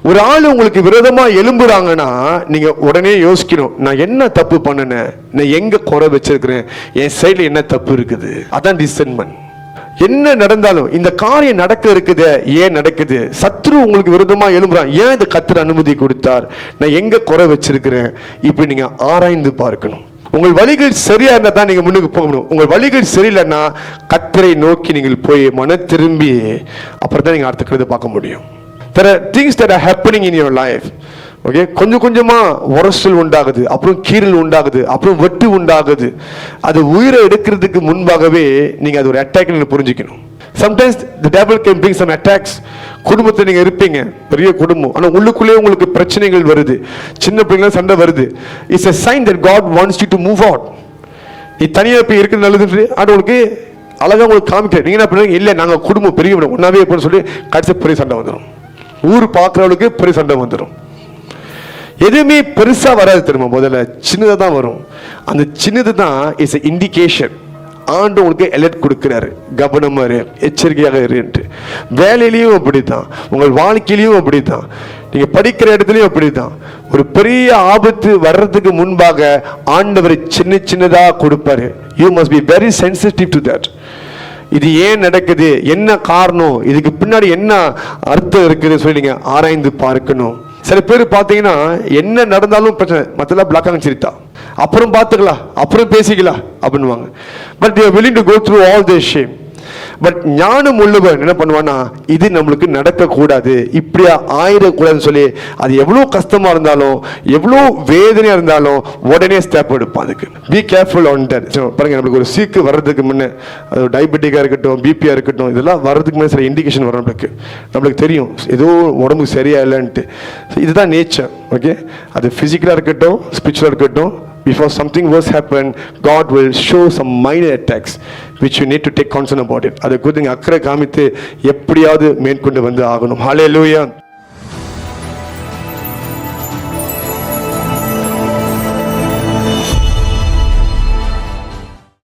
ஒரு ஆள் உங்களுக்கு விரோதமா எழும்புறாங்கன்னா நீங்க உடனே யோசிக்கணும், நான் என்ன தப்பு பண்ணினேன், நான் எங்க குறை வச்சிருக்கிறேன், என் சைடுல என்ன தப்பு இருக்குது. அதான் டிசைன்மென்ட். என்ன நடந்தாலும் இந்த காரியம் நடக்க இருக்குது, ஏன் நடக்குது, சத்ரு உங்களுக்கு விரோதமா எழும்புறான், ஏன் இந்த கர்த்தர் அனுமதி கொடுத்தார், நான் எங்க குறை வச்சிருக்கிறேன், இப்படி நீங்க ஆராய்ந்து பார்க்கணும். உங்கள் வழிகள் சரியா இருந்தா தான் நீங்க முன்னுக்கு போகணும். உங்கள் வழிகள் சரியில்லைன்னா கர்த்தரை நோக்கி நீங்கள் போய் மன திரும்பி அப்புறம் தான் நீங்க அடுத்த கருத்தை பார்க்க முடியும். There are things that are happening in your life. Okay, கொஞ்சம் கொஞ்சமா உரசல் உண்டாகுது, அப்புறம் கீறல் உண்டாகுது, அப்புறம் வெட்டு உண்டாகுது. அது உயிரை எடுக்கிறதுக்கு முன்பாகவே நீங்க அது ஒரு அட்டாக் நீங்க புரிஞ்சுக்கணும். Sometimes the devil can bring some attacks. குடும்பத்தில் நீங்க இருப்பீங்க, பெரிய குடும்பம், ஆனா உள்ளுக்குள்ளே உங்களுக்கு பிரச்சனைகள் வருது, சின்ன பிள்ளைங்க சண்டை வருது. It's a sign that God wants you to move out. நீ தனியா போய் இருக்கிறது நல்லது, அது உங்களுக்கு அழகா உங்களுக்கு காமிக்க. நீங்க என்ன பண்ணுவீங்க, இல்லை நாங்க குடும்பம் பெரிய ஒன்னாவே இருப்போம்னு சொல்லி கடைசி பெரிய சண்டை வந்துடும். ஊர் பார்க்குறவளுக்கு பெரிய சண்டை வந்துடும். எதுவுமே பெருசா வராது தெரியுமா, முதல்ல சின்னதாக தான் வரும். அந்த சின்னது தான் இஸ் எ இண்டிகேஷன். ஆண்டு உங்களுக்கு அலர்ட் கொடுக்கிறாரு, கவனமா இரு, எச்சரிக்கையாக இருன்ட்டு. வேலையிலையும் அப்படித்தான், உங்கள் வாழ்க்கையிலையும் அப்படித்தான், நீங்க படிக்கிற இடத்துலையும் அப்படித்தான். ஒரு பெரிய ஆபத்து வர்றதுக்கு முன்பாக ஆண்டவர் சின்ன சின்னதா கொடுப்பாரு. You must be very sensitive to that. இது ஏன் நடக்குது, என்ன காரணம், இதுக்கு பின்னாடி என்ன அர்த்தம் இருக்குது சொல்லி நீங்க ஆராய்ந்து பார்க்கணும். சில பேர் பார்த்தீங்கன்னா என்ன நடந்தாலும் பிரச்சனை, மற்றெல்லாம் பிளாக் ஆகி சரித்தா, அப்புறம் பார்த்துக்கலாம், அப்புறம் பேசிக்கலாம் அப்படின்வாங்க. But they are willing to go through all this shame. But ஞானம் உள்ளவன் என்ன பண்ணுவான்னா, இது நம்மளுக்கு நடக்கக்கூடாது, இப்படியா ஆயிடக்கூடாதுன்னு சொல்லி அது எவ்வளோ கஷ்டமா இருந்தாலும் எவ்வளோ வேதனையா இருந்தாலும் உடனே ஸ்டெப் எடுப்பான். அதுக்கு பி கேர்ஃபுல் ஆன் தட். பாருங்க, நம்மளுக்கு ஒரு சீக்கு வர்றதுக்கு முன்னே, அது டயபெட்டிக்காக இருக்கட்டும், பிபியா இருக்கட்டும், இதெல்லாம் வர்றதுக்கு முன்னே சில இண்டிகேஷன் வரும். நம்மளுக்கு தெரியும் ஏதோ உடம்புக்கு சரியா இல்லைன்ட்டு. இதுதான் நேச்சர். ஓகே, அது ஃபிசிக்கலாக இருக்கட்டும், ஸ்பிரிச்சுவலாக இருக்கட்டும். Before something worse happen, God will show some minor attacks which you need to take concern about it. அதை குறித்து அக்கறை காமித்து எப்படியாவது மேற்கொண்டு வந்து ஆகணும். ஹல்லேலூயா.